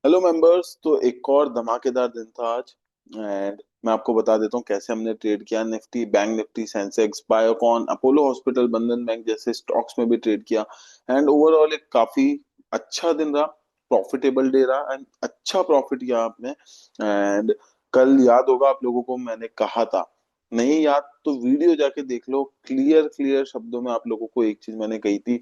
Hello members. तो एक और धमाकेदार दिन था आज। एंड मैं आपको बता देता हूँ कैसे हमने ट्रेड किया। Nifty, bank Nifty, Sensex, Biocon, Apollo hospital, बंधन बैंक जैसे स्टॉक्स में भी ट्रेड किया। एंड ओवरऑल एक काफी अच्छा दिन रहा। प्रॉफिटेबल डे रहा एंड अच्छा प्रॉफिट किया आपने। एंड कल याद होगा आप लोगों को मैंने कहा था, नहीं याद तो वीडियो जाके देख लो। क्लियर क्लियर शब्दों में आप लोगों को एक चीज मैंने कही थी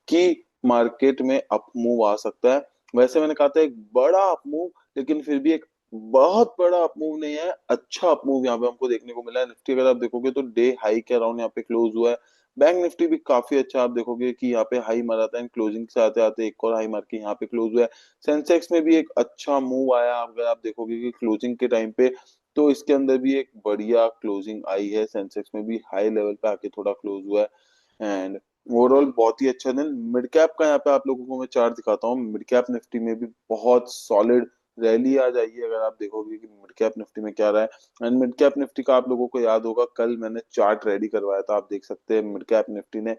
कि मार्केट में अप मूव आ सकता है। वैसे मैंने कहा था एक बड़ा अपमूव, लेकिन फिर भी एक बहुत बड़ा अपमूव नहीं है, अच्छा अपमूव यहाँ पे हमको देखने को मिला है। निफ्टी अगर आप देखोगे तो डे हाई के अराउंड यहाँ पे क्लोज हुआ है। बैंक निफ्टी भी काफी अच्छा, आप देखोगे कि यहाँ पे हाई मारा था एंड क्लोजिंग से आते आते एक और हाई मार के यहाँ पे क्लोज हुआ है। सेंसेक्स में भी एक अच्छा मूव आया, अगर आप देखोगे कि क्लोजिंग के टाइम पे तो इसके अंदर भी एक बढ़िया क्लोजिंग आई है। सेंसेक्स में भी हाई लेवल पे आके थोड़ा क्लोज हुआ है। एंड ओवरऑल बहुत ही अच्छा दिन। मिड कैप का यहाँ पे आप लोगों को मैं चार्ट दिखाता हूँ। मिड कैप निफ्टी में भी बहुत सॉलिड रैली आ जाएगी, अगर आप देखोगे कि मिड कैप निफ्टी में क्या रहा है। एंड मिड कैप निफ्टी का आप लोगों को याद होगा कल मैंने चार्ट रेडी करवाया था, आप देख सकते हैं मिड कैप निफ्टी ने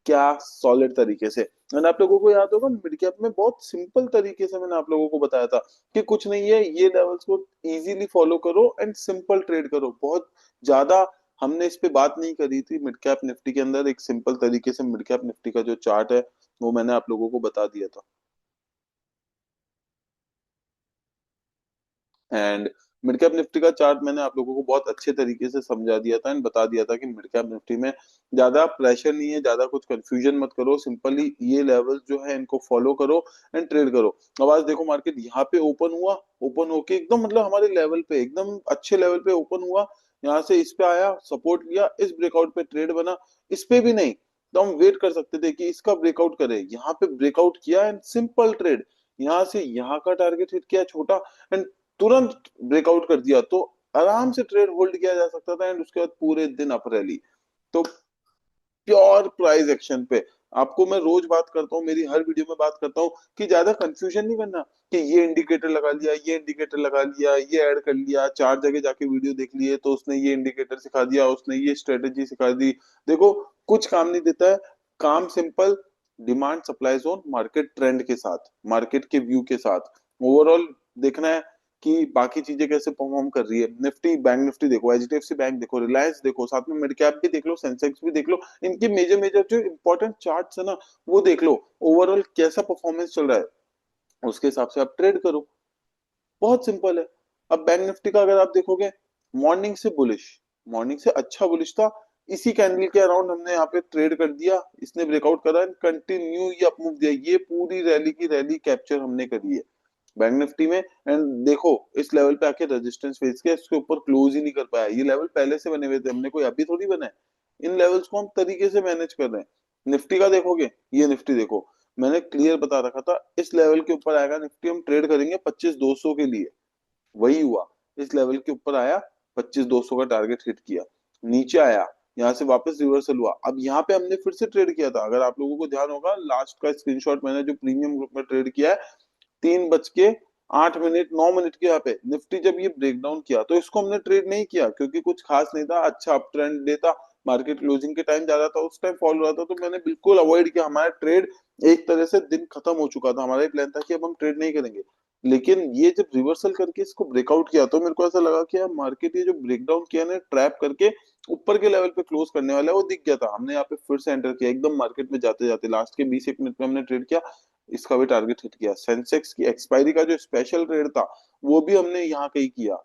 क्या सॉलिड तरीके से। एंड आप लोगों को याद होगा मिड कैप में बहुत सिंपल तरीके से मैंने आप लोगों को बताया था कि कुछ नहीं है, ये लेवल्स को इजीली फॉलो करो एंड सिंपल ट्रेड करो। बहुत ज्यादा हमने इस पे बात नहीं करी थी। मिड कैप निफ्टी के अंदर एक सिंपल तरीके से मिड कैप निफ्टी का जो चार्ट है वो मैंने आप लोगों को बता दिया था। एंड मिड कैप निफ्टी का चार्ट मैंने आप लोगों को बहुत अच्छे तरीके से समझा दिया था एंड बता दिया था कि मिड कैप निफ्टी में ज्यादा प्रेशर नहीं है, ज्यादा कुछ कंफ्यूजन मत करो, सिंपली ये लेवल्स जो है इनको फॉलो करो एंड ट्रेड करो। अब आज देखो मार्केट यहाँ पे ओपन हुआ, ओपन होके एकदम मतलब हमारे लेवल पे एकदम अच्छे लेवल पे ओपन हुआ। यहाँ से इस पे आया, सपोर्ट लिया, इस ब्रेकआउट पे ट्रेड बना। इस पे भी नहीं तो हम वेट कर सकते थे कि इसका ब्रेकआउट करे, यहाँ पे ब्रेकआउट किया एंड सिंपल ट्रेड। यहाँ से यहाँ का टारगेट हिट किया छोटा एंड तुरंत ब्रेकआउट कर दिया तो आराम से ट्रेड होल्ड किया जा सकता था। एंड उसके बाद पूरे दिन अप रैली। तो प्योर प्राइस एक्शन पे आपको मैं रोज बात करता हूँ, मेरी हर वीडियो में बात करता हूँ कि ज्यादा कंफ्यूजन नहीं करना कि ये इंडिकेटर लगा लिया, ये इंडिकेटर लगा लिया, ये ऐड कर लिया, चार जगह जाके वीडियो देख लिए तो उसने ये इंडिकेटर सिखा दिया, उसने ये स्ट्रेटेजी सिखा दी। देखो कुछ काम नहीं देता है। काम simple, demand supply zone, market trend के साथ, मार्केट के व्यू के साथ ओवरऑल देखना है कि बाकी चीजें कैसे परफॉर्म कर रही है। निफ्टी, बैंक निफ्टी देखो, एचडीएफसी बैंक देखो, रिलायंस देखो, साथ में मिड कैप भी देख लो, सेंसेक्स भी देख लो। इनके मेजर मेजर जो इंपॉर्टेंट चार्ट्स है ना वो देख लो, ओवरऑल कैसा परफॉर्मेंस चल रहा है उसके हिसाब से आप ट्रेड करो। बहुत सिंपल है। अब बैंक निफ्टी का अगर आप देखोगे, मॉर्निंग से बुलिश, मॉर्निंग से अच्छा बुलिश था। इसी कैंडल के अराउंड हमने यहाँ पे ट्रेड कर दिया, इसने ब्रेकआउट करा एंड कंटिन्यू ये अप मूव दिया। ये पूरी रैली की रैली कैप्चर हमने करी है बैंक निफ्टी में। एंड देखो इस लेवल पे आके रेजिस्टेंस फेस किया, इसके ऊपर क्लोज ही नहीं कर पाया। ये लेवल पहले से बने हुए थे, हमने कोई अभी थोड़ी बनाए। इन लेवल्स को हम तरीके से मैनेज कर रहे हैं। निफ्टी का देखोगे, ये निफ्टी देखो, मैंने क्लियर बता रखा था इस लेवल के ऊपर आएगा निफ्टी, हम ट्रेड करेंगे 25,200 के लिए। वही हुआ, इस लेवल के ऊपर आया, 25,200 का टारगेट हिट किया, नीचे आया, यहाँ से वापस रिवर्सल हुआ। अब यहाँ पे हमने फिर से ट्रेड किया था, अगर आप लोगों को ध्यान होगा लास्ट का स्क्रीनशॉट मैंने जो प्रीमियम ग्रुप में ट्रेड किया है, 3:08 9 मिनट के यहाँ पे निफ्टी जब ये ब्रेक डाउन किया तो इसको हमने ट्रेड नहीं किया क्योंकि कुछ खास नहीं था, अच्छा अप ट्रेंड डे था, मार्केट क्लोजिंग के टाइम ज्यादा था, उस टाइम फॉल रहा था, तो मैंने बिल्कुल अवॉइड किया। हमारा ट्रेड एक तरह से दिन खत्म हो चुका था, हमारा प्लान था कि अब हम ट्रेड नहीं करेंगे। लेकिन ये जब रिवर्सल करके इसको ब्रेकआउट किया तो मेरे को ऐसा लगा कि यार मार्केट ये जो ब्रेकडाउन किया ना ट्रैप करके ऊपर के लेवल पे क्लोज करने वाला है, वो दिख गया था। हमने यहाँ पे फिर से एंटर किया एकदम मार्केट में जाते जाते, लास्ट के 20 1 मिनट में हमने ट्रेड किया, इसका भी टारगेट हिट किया। सेंसेक्स की एक्सपायरी का जो स्पेशल ट्रेड था वो भी हमने यहाँ कहीं किया,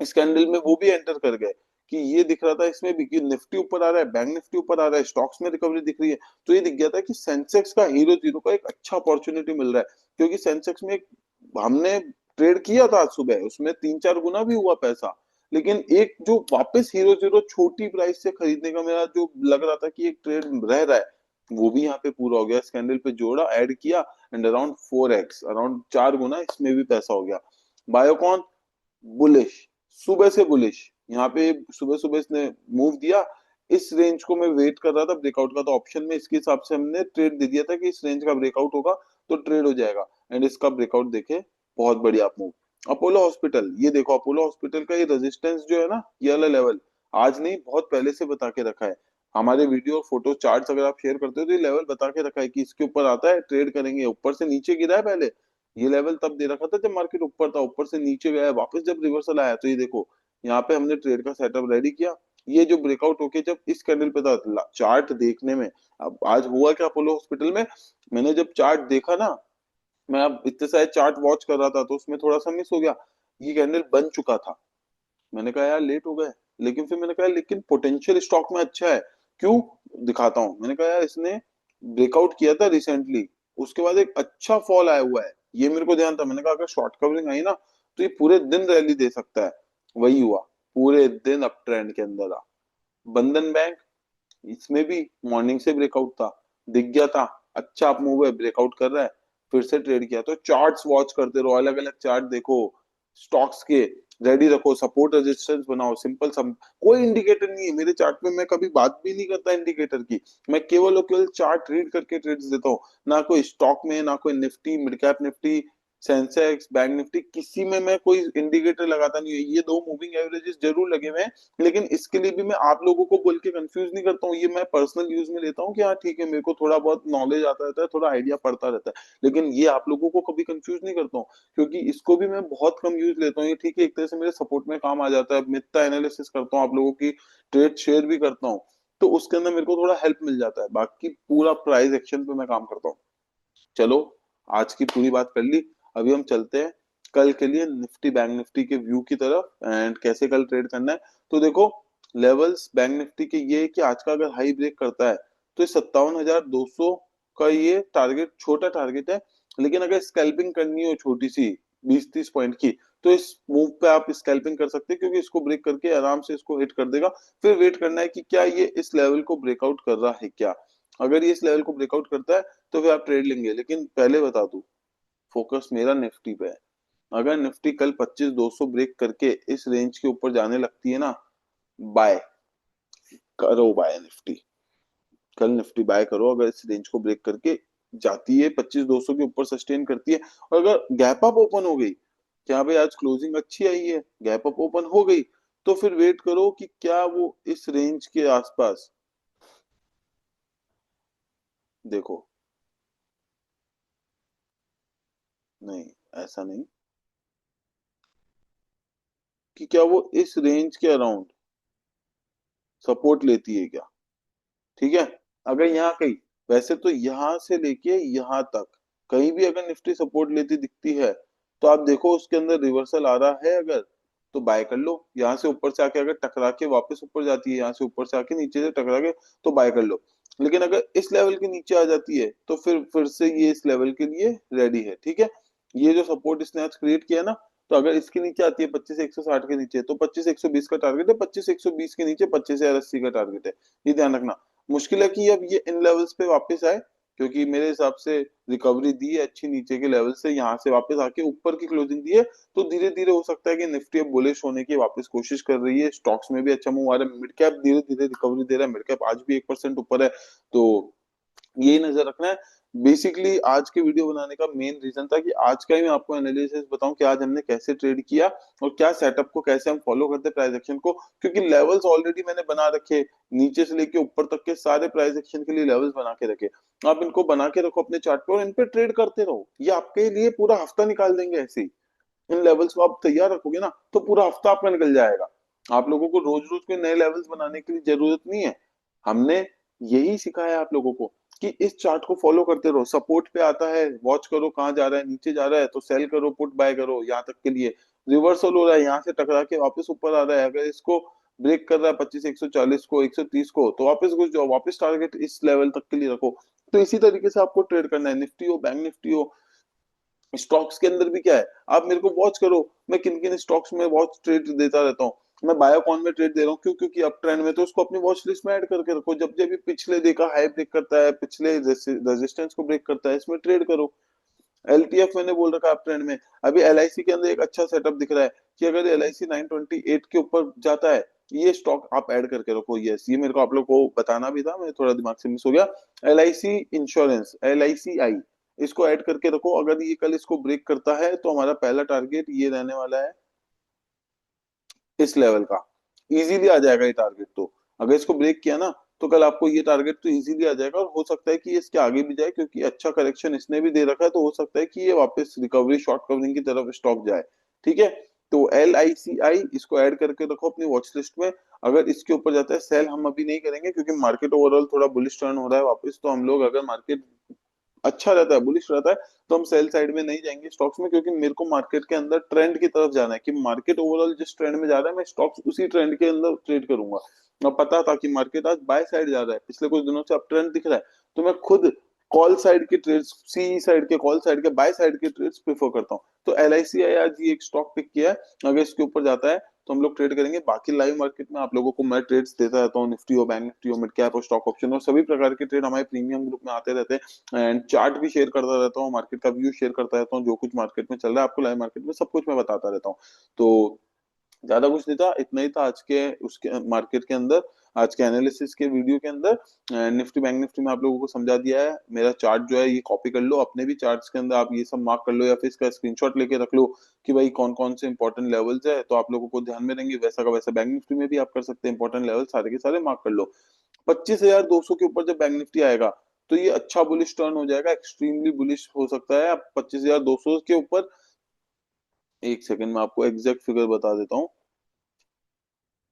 इस कैंडल में वो भी एंटर कर गए कि ये दिख रहा था इसमें भी कि निफ्टी ऊपर आ रहा है, बैंक निफ्टी ऊपर आ रहा है, स्टॉक्स में रिकवरी दिख रही है। तो ये दिख गया था कि सेंसेक्स का हीरो जीरो का एक अच्छा अपॉर्चुनिटी मिल रहा है, क्योंकि सेंसेक्स में हमने ट्रेड किया था आज सुबह, उसमें 3 4 गुना भी हुआ पैसा। लेकिन एक जो वापस हीरो जीरो छोटी प्राइस से खरीदने का मेरा जो लग रहा था कि एक ट्रेड रह रहा है, वो भी यहाँ पे पूरा हो गया। इस कैंडल पे जोड़ा, ऐड किया एंड अराउंड 4x, अराउंड 4 गुना इसमें भी पैसा हो गया। बायोकॉन बुलिश, सुबह से बुलिश, यहाँ पे सुबह सुबह इसने मूव दिया, इस रेंज को मैं वेट कर रहा था ब्रेकआउट का, तो ऑप्शन में इसके हिसाब से हमने ट्रेड दे दिया था कि इस रेंज का ब्रेकआउट होगा तो ट्रेड हो जाएगा। एंड इसका ब्रेकआउट देखे, बहुत बढ़िया मूव। अपोलो हॉस्पिटल, ये देखो अपोलो हॉस्पिटल का ये रेजिस्टेंस जो है ना, ये वाला लेवल आज नहीं बहुत पहले से बता के रखा है। हमारे वीडियो फोटो चार्ट्स अगर आप शेयर करते हो तो ये लेवल बता के रखा है कि इसके ऊपर आता है ट्रेड करेंगे, ऊपर से नीचे गिरा है पहले, ये लेवल तब दे रखा था जब मार्केट ऊपर था, ऊपर से नीचे गया, वापस जब रिवर्सल आया, तो ये देखो यहाँ पे हमने ट्रेड का सेटअप रेडी किया। ये जो ब्रेकआउट होके जब इस कैंडल पे था, चार्ट देखने में, अब आज हुआ क्या अपोलो हॉस्पिटल में, मैंने जब चार्ट देखा ना, मैं अब इतने सारे चार्ट वॉच कर रहा था तो उसमें थोड़ा सा मिस हो गया, ये कैंडल बन चुका था। मैंने कहा यार लेट हो गए, लेकिन फिर मैंने कहा लेकिन पोटेंशियल स्टॉक में अच्छा है, क्यों, दिखाता हूँ। मैंने कहा यार इसने ब्रेकआउट किया था रिसेंटली, उसके बाद एक अच्छा फॉल आया हुआ है, ये मेरे को ध्यान था। मैंने कहा अगर शॉर्ट कवरिंग आई ना तो ये पूरे दिन रैली दे सकता है। वही हुआ, पूरे दिन अप ट्रेंड के अंदर आ। बंधन बैंक, इसमें भी मॉर्निंग से ब्रेकआउट था, दिख गया था, अच्छा अप मूव है, ब्रेकआउट कर रहा है, फिर से ट्रेड किया। तो चार्ट्स वॉच करते रहो, अलग अलग चार्ट देखो स्टॉक्स के, रेडी रखो, सपोर्ट रेजिस्टेंस बनाओ, सिंपल सब। कोई इंडिकेटर नहीं है मेरे चार्ट में, मैं कभी बात भी नहीं करता इंडिकेटर की, मैं केवल और केवल चार्ट रीड करके ट्रेड्स देता हूँ। ना कोई स्टॉक में, ना कोई Nifty, mid cap Nifty, Sensex, bank Nifty, किसी में मैं कोई इंडिकेटर लगाता नहीं हूँ। ये दो मूविंग एवरेजेस जरूर लगे हुए हैं, लेकिन इसके लिए भी मैं आप लोगों को बोल के कंफ्यूज नहीं करता हूँ, ये मैं पर्सनल यूज में लेता हूँ कि हाँ ठीक है, मेरे को थोड़ा बहुत नॉलेज आता रहता है, थोड़ा आइडिया पड़ता रहता है, लेकिन ये आप लोगों को कभी कंफ्यूज नहीं करता हूँ, क्योंकि इसको भी मैं बहुत कम यूज लेता हूँ। ये ठीक है, एक तरह से मेरे सपोर्ट में काम आ जाता है, मिथ्या एनालिसिस करता हूँ, आप लोगों की ट्रेड शेयर भी करता हूँ, तो उसके अंदर मेरे को थोड़ा हेल्प मिल जाता है, बाकी पूरा प्राइस एक्शन पे मैं काम करता हूँ। चलो, आज की पूरी बात कर ली, अभी हम चलते हैं कल के लिए निफ्टी बैंक निफ्टी के व्यू की तरफ, एंड कैसे कल ट्रेड करना है। तो देखो, लेवल्स बैंक निफ्टी के ये है कि आज का अगर हाई ब्रेक करता है तो 57,200 का ये टारगेट, छोटा टारगेट है, लेकिन अगर स्कैल्पिंग करनी हो छोटी सी 20-30 पॉइंट की, तो इस मूव पे आप स्कैल्पिंग कर सकते हैं, क्योंकि इसको ब्रेक करके आराम से इसको हिट कर देगा। फिर वेट करना है कि क्या ये इस लेवल को ब्रेकआउट कर रहा है क्या। अगर ये इस लेवल को ब्रेकआउट करता है तो फिर आप ट्रेड लेंगे, लेकिन पहले बता दूं, फोकस मेरा निफ्टी पे है। अगर निफ्टी कल 25,200 ब्रेक करके इस रेंज के ऊपर जाने लगती है ना, बाय करो, बाय निफ्टी, कल निफ्टी बाय करो। अगर इस रेंज को ब्रेक करके जाती है, 25,200 के ऊपर सस्टेन करती है, और अगर गैप अप ओपन हो गई, क्या भाई आज क्लोजिंग अच्छी आई है, गैप अप ओपन हो गई, तो फिर वेट करो कि क्या वो इस रेंज के आसपास, देखो, नहीं, ऐसा नहीं, कि क्या वो इस रेंज के अराउंड सपोर्ट लेती है क्या। ठीक है, अगर यहाँ कहीं, वैसे तो यहाँ से लेके यहाँ तक कहीं भी अगर निफ्टी सपोर्ट लेती दिखती है, तो आप देखो उसके अंदर रिवर्सल आ रहा है अगर, तो बाय कर लो। यहाँ से ऊपर से आके अगर टकरा के वापस ऊपर जाती है, यहाँ से ऊपर से आके नीचे से टकरा के, तो बाय कर लो। लेकिन अगर इस लेवल के नीचे आ जाती है तो फिर से ये इस लेवल के लिए रेडी है। ठीक है, ये जो सपोर्ट इसने आज क्रिएट किया ना, तो अगर इसके नीचे आती है 25,160 के नीचे, तो 25,120 का टारगेट है, 25,120 के नीचे 25,080 का टारगेट है, ये ध्यान रखना। मुश्किल है कि अब ये इन लेवल्स पे वापस आए, क्योंकि मेरे हिसाब से रिकवरी दी है अच्छी नीचे के लेवल से, यहाँ से वापस आके ऊपर की क्लोजिंग दी है, तो धीरे धीरे हो सकता है कि निफ्टी अब बुलिश होने की वापस कोशिश कर रही है। स्टॉक्स में भी अच्छा मूव आ रहा है, मिड कैप धीरे धीरे रिकवरी दे रहा है, मिड कैप आज भी 1% ऊपर है, तो यही नजर रखना है। बेसिकली आज के वीडियो बनाने का मेन रीजन था कि आज का ही मैं आपको एनालिसिस बताऊं कि आज हमने कैसे ट्रेड किया, और क्या सेटअप को कैसे हम फॉलो करते हैं प्राइस एक्शन को, क्योंकि लेवल्स ऑलरेडी मैंने बना रखे, नीचे से लेके ऊपर तक के सारे प्राइस एक्शन के लिए लेवल्स बना के रखे। आप इनको बना के रखो अपने चार्ट पे और इन पे ट्रेड करते रहो, ये आपके लिए पूरा हफ्ता निकाल देंगे ऐसे ही। इन लेवल्स को आप तैयार रखोगे ना तो पूरा हफ्ता आपका निकल जाएगा। आप लोगों को रोज रोज कोई नए लेवल्स बनाने की जरूरत नहीं है, हमने यही सिखाया आप लोगों को कि इस चार्ट को फॉलो करते रहो, सपोर्ट पे आता है वॉच करो कहाँ जा रहा है, नीचे जा रहा है तो सेल करो, पुट बाय करो, यहाँ तक के लिए रिवर्सल हो रहा है, यहाँ से टकरा के वापस ऊपर आ रहा है, अगर इसको ब्रेक कर रहा है 25,140 को, 130 को, तो वापस घुस जाओ, वापस टारगेट इस लेवल तक के लिए रखो। तो इसी तरीके से आपको ट्रेड करना है, निफ्टी हो, बैंक निफ्टी हो, स्टॉक्स के अंदर भी क्या है, आप मेरे को वॉच करो, मैं किन किन स्टॉक्स में वॉच ट्रेड देता रहता हूँ। मैं बायोकॉन में ट्रेड दे रहा हूँ, क्यों, क्योंकि अप ट्रेंड में, तो उसको अपनी वॉच लिस्ट में ऐड करके रखो, जब जब भी पिछले देखा हाई ब्रेक करता है, पिछले रेजिस्टेंस को ब्रेक करता है, इसमें ट्रेड करो। एलटीएफ मैंने बोल रखा है अप ट्रेंड में। अभी एलआईसी के अंदर एक अच्छा सेटअप दिख रहा है कि अगर एलआईसी 928 के ऊपर जाता है, ये स्टॉक आप ऐड करके रखो। यस, ये मेरे को आप लोग को बताना भी था, मैं थोड़ा दिमाग से मिस हो गया। एलआईसी इंश्योरेंस, एलआईसीआई, इसको ऐड करके रखो। अगर ये कल इसको ब्रेक करता है तो हमारा पहला टारगेट ये रहने वाला है, इस लेवल का, इजीली आ जाएगा ये टारगेट। तो अगर इसको ब्रेक किया ना, तो कल आपको ये टारगेट तो इजीली आ जाएगा, और हो सकता है कि ये इसके आगे भी जाए, क्योंकि अच्छा करेक्शन इसने भी दे रखा है, तो हो सकता है कि ये वापस रिकवरी शॉर्ट कवरिंग की तरफ स्टॉक जाए। ठीक है, तो LICI इसको ऐड करके रखो अपनी वॉच लिस्ट में। अगर इसके ऊपर जाता है, सेल हम अभी नहीं करेंगे क्योंकि मार्केट ओवरऑल थोड़ा बुलिश टर्न हो रहा है वापस, तो हम लोग अगर मार्केट अच्छा रहता है, बुलिश रहता है, तो हम सेल साइड में नहीं जाएंगे स्टॉक्स में, क्योंकि मेरे को मार्केट के अंदर ट्रेंड की तरफ जाना है, कि मार्केट ओवरऑल जिस ट्रेंड में जा रहा है मैं स्टॉक्स उसी ट्रेंड के अंदर ट्रेड करूंगा। अब पता था कि मार्केट आज बाय साइड जा रहा है, पिछले कुछ दिनों से अप ट्रेंड दिख रहा है, तो मैं खुद कॉल साइड के ट्रेड्स, सी साइड के, कॉल साइड के, बाय साइड के ट्रेड्स प्रेफर करता हूँ। तो LICI आज ये एक स्टॉक पिक किया है, अगर इसके ऊपर जाता है तो हम लोग ट्रेड करेंगे। बाकी लाइव मार्केट में आप लोगों को मैं ट्रेड्स देता रहता हूँ, निफ्टी हो, बैंक निफ्टी हो, मिड कैप और स्टॉक ऑप्शन और सभी प्रकार के ट्रेड हमारे प्रीमियम ग्रुप में आते रहते हैं। एंड चार्ट भी शेयर करता रहता हूँ, मार्केट का व्यू शेयर करता रहता हूँ, जो कुछ मार्केट में चल रहा है आपको लाइव मार्केट में सब कुछ मैं बताता रहता हूँ। तो ज्यादा कुछ नहीं था, इतना ही था आज के उसके मार्केट के अंदर, आज के एनालिसिस के वीडियो के अंदर। निफ्टी बैंक निफ्टी में आप लोगों को समझा दिया है। मेरा चार्ट जो है ये कॉपी कर लो, अपने भी चार्ट्स के अंदर आप ये सब मार्क कर लो, या फिर इसका स्क्रीनशॉट लेके रख लो कि भाई कौन कौन से इंपॉर्टेंट लेवल्स है, तो आप लोगों को ध्यान में रहेंगे। वैसा का वैसा बैंक निफ्टी में भी आप कर सकते हैं, इंपॉर्टेंट लेवल सारे के सारे मार्क कर लो। 25,200 के ऊपर जब बैंक निफ्टी आएगा तो ये अच्छा बुलिश टर्न हो जाएगा, एक्सट्रीमली बुलिश हो सकता है। अब 25,200 के ऊपर, एक सेकंड में आपको एग्जैक्ट फिगर बता देता हूँ,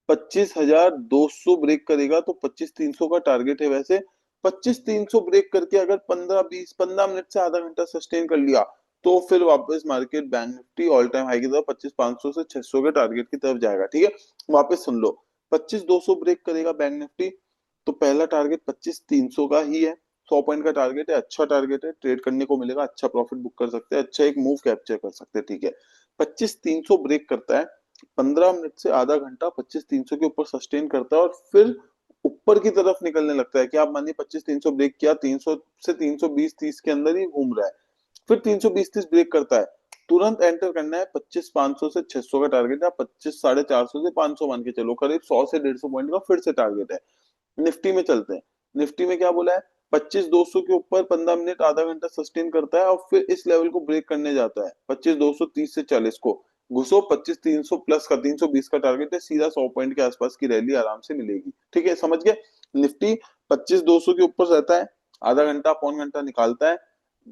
25,200 ब्रेक करेगा तो 25,300 का टारगेट है वैसे। 25,300 ब्रेक करके अगर 15 मिनट से आधा घंटा सस्टेन कर लिया, तो फिर वापस market bank Nifty all time high की तरफ 25,500 से 600 के टारगेट की तरफ जाएगा। ठीक है, वापस सुन लो, 25,200 ब्रेक करेगा बैंक निफ्टी तो पहला टारगेट 25,300 का ही है। 100 पॉइंट का टारगेट है, अच्छा टारगेट है, ट्रेड करने को मिलेगा, अच्छा प्रॉफिट बुक कर सकते हैं, अच्छा एक मूव कैप्चर कर सकते हैं। ठीक है, 25,300 ब्रेक करता है, 15 मिनट से आधा घंटा 25,300 के ऊपर सस्टेन करता है, और फिर ऊपर की तरफ निकलने लगता है। कि आप मानिए 25,300 ब्रेक किया, 300 से 320-30 के अंदर ही घूम रहा है, फिर 320-30 ब्रेक करता है, तुरंत एंटर करना है। 25,500 से 600 का टारगेट है, 25,450 से 500 मान के चलो, करीब 100 से 150 पॉइंट का फिर से टारगेट है। निफ्टी में चलते हैं, निफ्टी में क्या बोला है, 25,200 के ऊपर 15 मिनट आधा घंटा सस्टेन करता है, और फिर इस लेवल को ब्रेक करने जाता है 25,230 से 40 को। घुसो, 25,300 प्लस का 320 का टारगेट है, सीधा 100 पॉइंट के आसपास की रैली आराम से मिलेगी। ठीक है, समझ गए। निफ्टी 25,200 के ऊपर रहता है, आधा घंटा पौन घंटा निकालता है,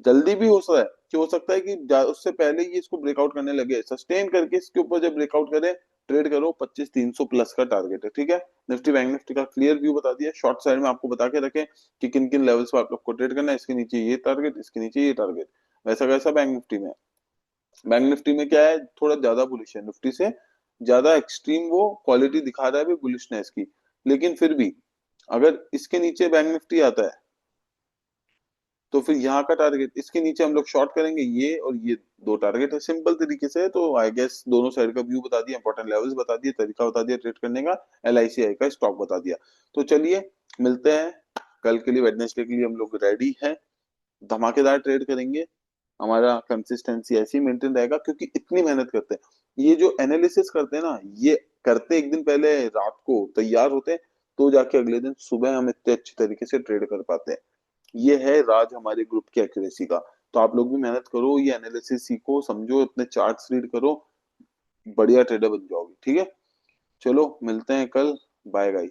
जल्दी भी हो सकता है कि उससे पहले ही इसको ब्रेकआउट करने लगे, सस्टेन करके इसके ऊपर जब ब्रेकआउट करे, ट्रेड करो। 25,300 प्लस का टारगेट है। ठीक है, निफ्टी बैंक निफ्टी का क्लियर व्यू बता दिया। शॉर्ट साइड में आपको बता के रखे कि किन किन लेवल्स पर आप लोग को ट्रेड करना है, इसके नीचे ये टारगेट, इसके नीचे ये टारगेट। वैसा कैसा बैंक निफ्टी में, बैंक निफ्टी में क्या है, थोड़ा ज्यादा बुलिश है निफ्टी से, ज्यादा एक्सट्रीम वो क्वालिटी दिखा रहा है भी बुलिशनेस की। लेकिन फिर भी अगर इसके नीचे बैंक निफ्टी आता है तो फिर यहाँ का टारगेट, इसके नीचे हम लोग शॉर्ट करेंगे, ये और ये दो टारगेट है सिंपल तरीके से। तो आई गेस दोनों साइड का व्यू बता दिया, इंपॉर्टेंट लेवल्स बता दिए, तरीका बता दिया ट्रेड करने का, LICI का स्टॉक बता दिया। तो चलिए मिलते हैं कल के लिए, वेडनेसडे के लिए हम लोग रेडी हैं, धमाकेदार ट्रेड करेंगे। हमारा कंसिस्टेंसी ऐसी मेंटेन रहेगा, क्योंकि इतनी मेहनत करते हैं। ये जो एनालिसिस करते हैं ना, ये करते एक दिन पहले रात को तैयार होते हैं, तो जाके अगले दिन सुबह हम इतने अच्छे तरीके से ट्रेड कर पाते हैं। ये है राज हमारे ग्रुप की एक्यूरेसी का। तो आप लोग भी मेहनत करो, ये एनालिसिस सीखो, समझो, अपने चार्ट्स रीड करो, बढ़िया ट्रेडर बन जाओगे। ठीक है, चलो मिलते हैं कल, बाय गाइस।